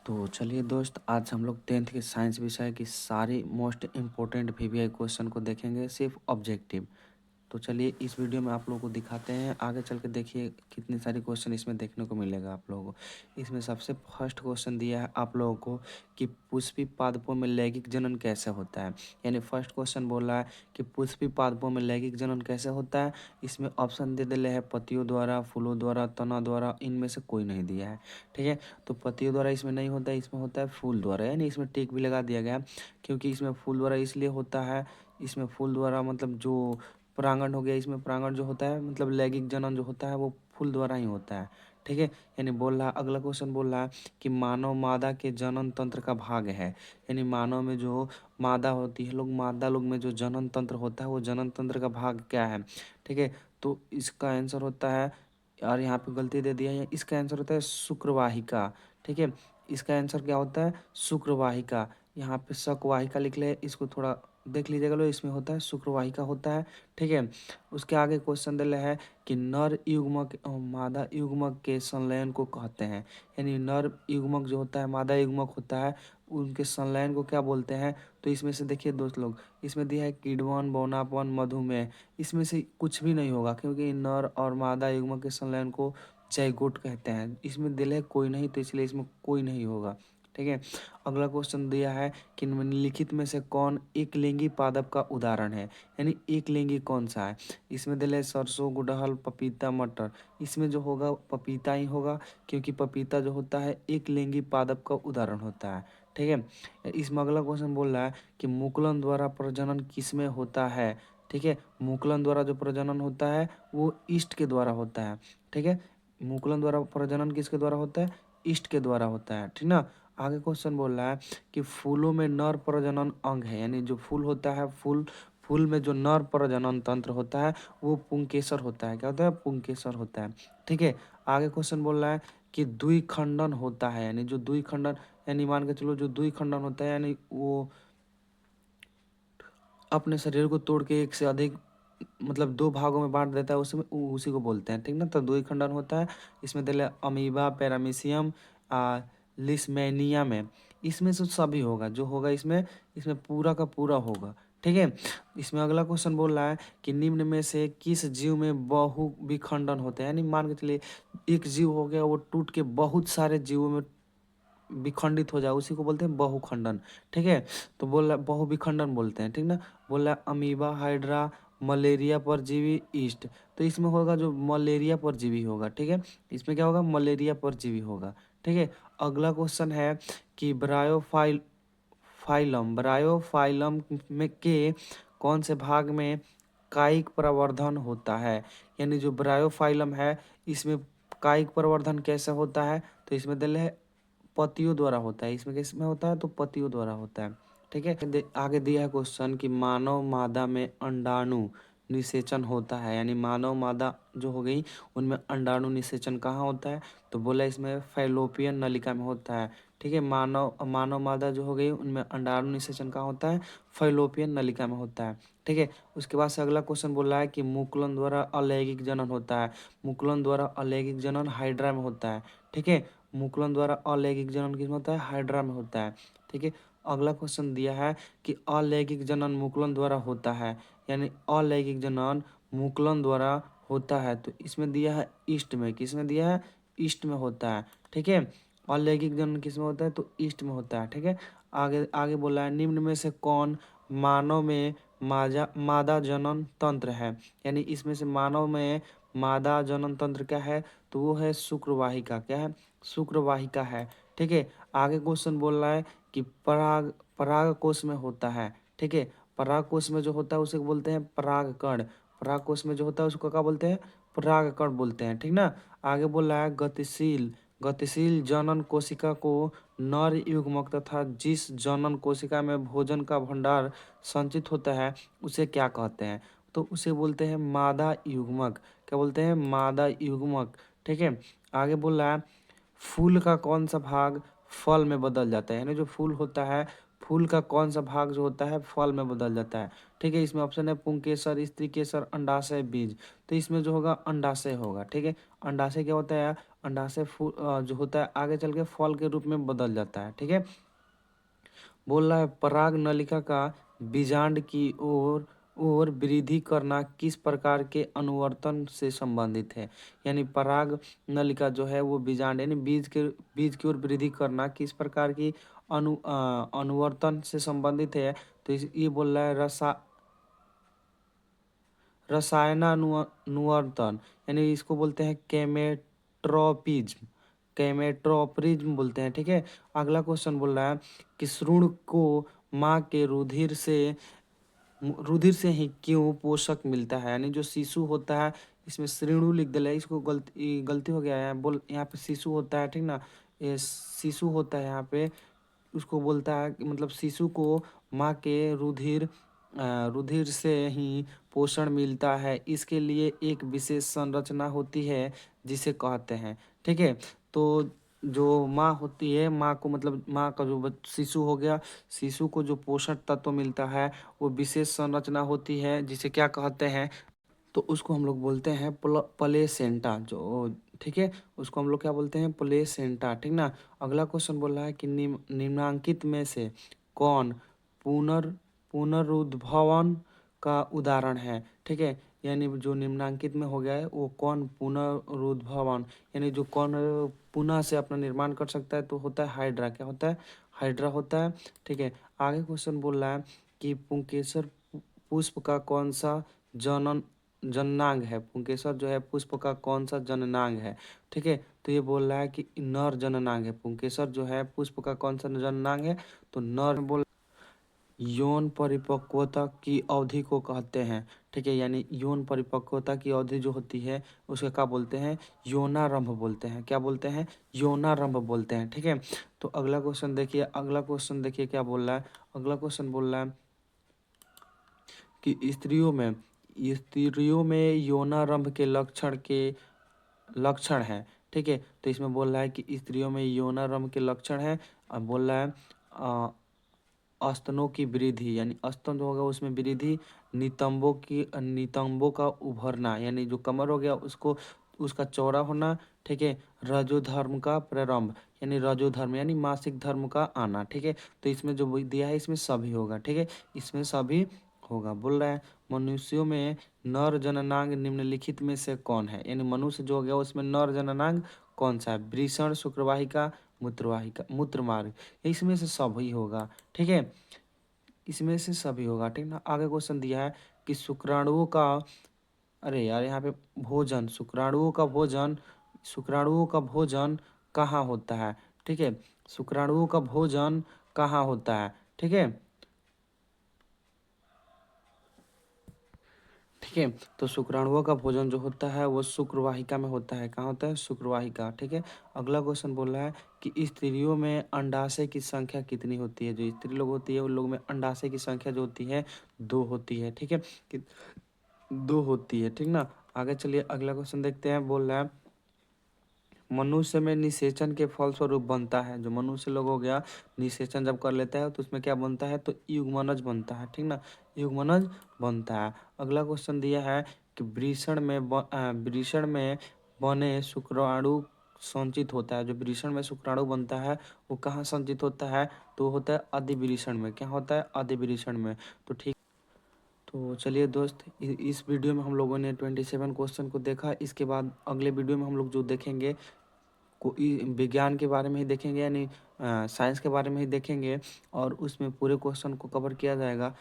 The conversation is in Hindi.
तो चलिए दोस्त, आज हम लोग 10th के साइंस विषय की सारी मोस्ट इम्पोर्टेंट वीवीआई क्वेश्चन को देखेंगे, सिर्फ ऑब्जेक्टिव। तो चलिए इस वीडियो में आप लोगों को दिखाते हैं, आगे चल के देखिए कितनी सारी क्वेश्चन इसमें देखने को मिलेगा आप लोगों को। इसमें सबसे फर्स्ट क्वेश्चन दिया है आप लोगों को कि पुष्पी पादपों में लैंगिक जनन कैसे होता है। यानी फर्स्ट क्वेश्चन बोल रहा है कि पुष्पी पादपों में लैंगिक जनन कैसे होता है। इसमें ऑप्शन दे दिले है पत्तियों द्वारा, फूलों द्वारा, तना द्वारा, इनमें से कोई नहीं दिया है। ठीक है, तो पत्तियों द्वारा इसमें नहीं होता है, इसमें होता है फूल द्वारा। यानी इसमें टिक भी लगा दिया गया क्योंकि इसमें फूल द्वारा इसलिए होता है। इसमें फूल द्वारा मतलब जो परागण हो गया, इसमें परागण जो होता है मतलब लैंगिक जनन जो होता है वो फूल द्वारा ही होता है। ठीक है, यानी बोल रहा अगला क्वेश्चन बोल रहा है कि मानव मादा के जनन तंत्र का भाग है। यानी मानव में जो मादा होती है लोग, मादा लोग में जो जनन तंत्र होता है वो जनन तंत्र का भाग क्या है। ठीक है, तो इसका आंसर होता है, और यहाँ पे गलती दे दिया है, इसका आंसर होता है शुक्रवाहिका। ठीक है, इसका आंसर क्या होता है, शुक्रवाहिका। यहाँ पे शकवाहिका लिख ले, इसको थोड़ा देख लीजिएगा लो, इसमें होता है शुक्रवाहिका होता है। ठीक है, उसके आगे क्वेश्चन दिया है कि नर युग्मक और मादा युग्मक के संलयन को कहते हैं। यानी नर युग्मक जो होता है, मादा युग्मक होता है, उनके संलयन को क्या बोलते हैं। तो इसमें से देखिए दोस्त लोग, इसमें दिया है किण्वन, बौनापन, मधुमेह। इसमें से कुछ भी नहीं होगा क्योंकि नर और मादा युग्मक के संलयन को जैगोट कहते हैं। इसमें दिल है कोई नहीं, तो इसलिए इसमें कोई नहीं होगा। ठीक है, अगला क्वेश्चन दिया है कि निम्नलिखित में से कौन एक लिंगी पादप का उदाहरण है। यानी एक लिंगी कौन सा है। इसमें दिल है सरसों, गुड़हल, पपीता, मटर। इसमें जो होगा पपीता ही होगा क्योंकि पपीता जो होता है एक लिंगी पादप का उदाहरण होता है। ठीक है, इसमें अगला क्वेश्चन बोल रहा है कि मुकुलन द्वारा प्रजनन किसमें होता है। ठीक है, मुकुलन द्वारा जो प्रजनन होता है वो ईस्ट के द्वारा होता है। ठीक है, मुकुलन द्वारा प्रजनन किसके द्वारा होता है, ईस्ट के द्वारा होता है। ठीक ना, आगे क्वेश्चन बोल रहा है कि फूलों में नर प्रजनन अंग है। यानी जो फूल होता है, फूल में जो नर प्रजनन तंत्र होता है वो पुंकेसर होता है। क्या होता है, पुंकेसर होता है। ठीक है, आगे क्वेश्चन बोल रहा है कि द्विखंडन होता है। यानी जो द्विखंडन, यानी मान के चलो जो द्विखंडन होता है यानी वो अपने शरीर को तोड़ के एक से अधिक मतलब दो भागों में बांट देता है, उसमें उसी को बोलते हैं। ठीक ना, तो द्विखंडन होता है। इसमें दिले अमीबा, पैरामीशियम, लिस्मेनिया में। इसमें से सभी होगा जो होगा, इसमें इसमें पूरा का पूरा होगा। ठीक है, इसमें अगला क्वेश्चन बोल रहा है कि निम्न में से किस जीव में बहु विखंडन होते हैं। यानी मान के चलिए एक जीव हो गया, वो टूट के बहुत सारे जीवों में विखंडित हो जाए, उसी को बोलते हैं बहुखंडन। ठीक है, तो बोल रहा बहुविखंडन बोलते हैं। ठीक ना, बोल रहा अमीबा, हाइड्रा, मलेरिया परजीवी, ईस्ट। तो इसमें होगा जो मलेरिया परजीवी होगा। ठीक है, इसमें क्या होगा, मलेरिया परजीवी होगा। ठीक है, अगला क्वेश्चन है कि ब्रायोफाइलम में के कौन से भाग में कायिक प्रवर्धन होता है। यानी जो ब्रायोफाइलम है इसमें कायिक प्रवर्धन कैसे होता है। तो इसमें दिल है पतियों द्वारा होता है। इसमें किसमें होता है, तो पतियों द्वारा होता है। ठीक है, आगे दिया है क्वेश्चन कि मानव मादा में अंडाणु निषेचन होता है। यानी मानव मादा जो हो गई उनमें अंडाणु निषेचन कहाँ होता है। तो बोला इसमें फैलोपियन नलिका में होता है। ठीक है, मानव मादा जो हो गई उनमें अंडाणु निषेचन कहाँ होता है, फैलोपियन नलिका में होता है। ठीक है, उसके बाद से अगला क्वेश्चन बोल रहा है कि मुकुलन द्वारा अलैंगिक जनन होता है। मुकुलन द्वारा अलैंगिक जनन हाइड्रा में होता है। ठीक है, मुकुलन द्वारा अलैंगिक जनन किसमें होता है, हाइड्रा में होता है। ठीक है, अगला क्वेश्चन दिया है कि अलैंगिक जनन मुकुलन द्वारा होता है। यानी अलैंगिक जनन मुकुलन द्वारा होता है, तो इसमें दिया है ईस्ट में। किसमें दिया है, ईस्ट में होता है। ठीक है, अलैंगिक जनन किसमें होता है, तो ईस्ट में होता है। ठीक है, आगे आगे बोला है निम्न में से कौन मानव में मादा जनन तंत्र है। यानी इसमें से मानव में मादा जनन तंत्र क्या है, तो वो है शुक्रवाहिका। क्या है, शुक्रवाहिका है। ठीक है, आगे क्वेश्चन बोल रहा है कि पराग कोश में होता है। ठीक है, पराग कोश में जो होता है उसे बोलते हैं परागकण। पराग कोश में जो होता है उसको क्या बोलते हैं, परागकण बोलते हैं। ठीक ना, आगे बोल रहा है गतिशील गतिशील जनन कोशिका को नर युग्मक तथा जिस जनन कोशिका में भोजन का भंडार संचित होता है उसे क्या कहते हैं। तो उसे बोलते हैं मादा युग्मक। क्या बोलते हैं, मादा युग्मक। ठीक है, आगे बोल रहा है फूल का कौन सा भाग फल में बदल जाता है। यानी जो फूल होता है, फूल का कौन सा भाग जो होता है फल में बदल जाता है। ठीक है। इसमें ऑप्शन है पुंकेसर, स्त्रीकेसर, अंडाशय, बीज। तो इसमें जो होगा अंडाशय होगा। ठीक है। अंडाशय क्या होता है? अंडाशय जो होता है आगे चल के फल के रूप में बदल जाता है। ठीक है। बोल रहा है पराग नलिका का बीजांड की ओर वृद्धि करना किस प्रकार के अनुवर्तन से संबंधित है? यानी पराग नलिका जो है वो बीजांड यानी बीज की ओर वृद्धि करना किस प्रकार की अनुवर्तन से संबंधित है? तो ये बोल रहा है रसायनानुवर्तन, यानी इसको बोलते हैं केमेट्रोपिज्म, केमेट्रोपिज्म बोलते हैं। ठीक है। अगला क्वेश्चन बोल रहा है कि भ्रूण को माँ के रुधिर से ही क्यों पोषक मिलता है? यानी जो शिशु होता है, इसमें श्रेणु लिख दिला, इसको गलती हो गया है। बोल यहाँ पे शिशु होता है, ठीक ना, ये शिशु होता है यहाँ पे। उसको बोलता है कि मतलब शिशु को माँ के रुधिर से ही पोषण मिलता है। इसके लिए एक विशेष संरचना होती है जिसे कहते हैं। ठीक है। तो जो माँ होती है, माँ को मतलब माँ का जो शिशु हो गया, शिशु को जो पोषण तत्व मिलता है वो विशेष संरचना होती है जिसे क्या कहते हैं? तो उसको हम लोग बोलते हैं प्लेसेंटा जो। ठीक है। उसको हम लोग क्या बोलते हैं? प्लेसेंटा। ठीक ना। अगला क्वेश्चन बोल रहा है कि निम्नांकित में से कौन पुनरुद्भवन का उदाहरण है? ठीक है। यानी जो निम्नांकित में हो गया है वो कौन पुनरुद्भवन, यानी जो कौन पुनः से अपना निर्माण कर सकता है? तो होता है हाइड्रा। क्या होता है? हाइड्रा होता है। ठीक है। आगे क्वेश्चन बोल रहा है कि पुंकेसर पुष्प का कौन सा जननांग है? पुंकेसर जो है पुष्प का कौन सा जननांग है? ठीक है। तो ये बोल रहा है कि नर जननांग है। पुंकेसर जो है पुष्प का कौन सा जननांग है? तो नर बोल। यौन परिपक्वता की अवधि को कहते हैं। ठीक है। यानी यौन परिपक्वता की अवधि जो होती है उसे क्या बोलते हैं? यौनारंभ बोलते हैं। क्या बोलते हैं? यौनारंभ बोलते हैं। ठीक है। तो अगला क्वेश्चन देखिए, अगला क्वेश्चन देखिए क्या बोल रहा है। अगला क्वेश्चन बोल रहा है कि स्त्रियों में यौनारंभ के लक्षण है। ठीक है। तो इसमें बोल रहा है कि स्त्रियों में यौनारंभ के लक्षण है। अब बोल रहा है स्तनों की वृद्धि, यानी स्तन जो होगा उसमें वृद्धि, नितंबों का उभरना, यानी जो कमर हो गया उसको उसका चौड़ा होना। ठीक है। रजोधर्म का प्रारंभ, यानी रजोधर्म यानी मासिक धर्म का आना। ठीक है। तो इसमें जो दिया है इसमें सभी होगा। ठीक है। इसमें सभी होगा। बोल रहा है मनुष्यों में नर जननांग निम्नलिखित में से कौन है? यानी मनुष्य जो हो गया उसमें नर जननांग कौन सा है? वृषण, शुक्रवाहिका, मूत्रवाहिका, मूत्रमार्ग। इसमें से सभी होगा। ठीक है। इसमें से सभी होगा। ठीक ना। आगे क्वेश्चन दिया है कि शुक्राणुओं का, अरे यार यहाँ पे भोजन, शुक्राणुओं का भोजन कहाँ होता है? ठीक है। शुक्राणुओं का भोजन कहाँ होता है? ठीक है। ठीक है। तो शुक्राणुओं का भोजन जो होता है वो शुक्रवाहिका में होता है। कहाँ होता है? शुक्रवाहिका। ठीक है। अगला क्वेश्चन बोल रहा है कि स्त्रियों में अंडाशय की संख्या कितनी होती है? जो स्त्री लोग होती है उन लोगों में अंडाशय की संख्या जो होती है 2 होती है। ठीक है। कि 2 होती है। ठीक ना। आगे चलिए अगला क्वेश्चन देखते हैं। बोल रहा है मनुष्य में निषेचन के फलस्वरूप बनता है। जो मनुष्य लोग हो गया, निषेचन जब कर लेता है तो उसमें क्या बनता है? तो युग्मनज बनता है। ठीक ना। युग्मनज बनता है। अगला क्वेश्चन दिया है कि वृषण में बने शुक्राणु संचित होता है। जो वृषण में शुक्राणु बनता है वो कहाँ संचित होता है? तो होता है अधिवृषण में। क्या होता है? अधिवृषण में। तो ठीक। तो चलिए दोस्त, इस वीडियो में हम लोगों ने 27 क्वेश्चन को देखा। इसके बाद अगले वीडियो में हम लोग जो देखेंगे विज्ञान के बारे में ही देखेंगे, यानी साइंस के बारे में ही देखेंगे और उसमें पूरे क्वेश्चन को कवर किया जाएगा।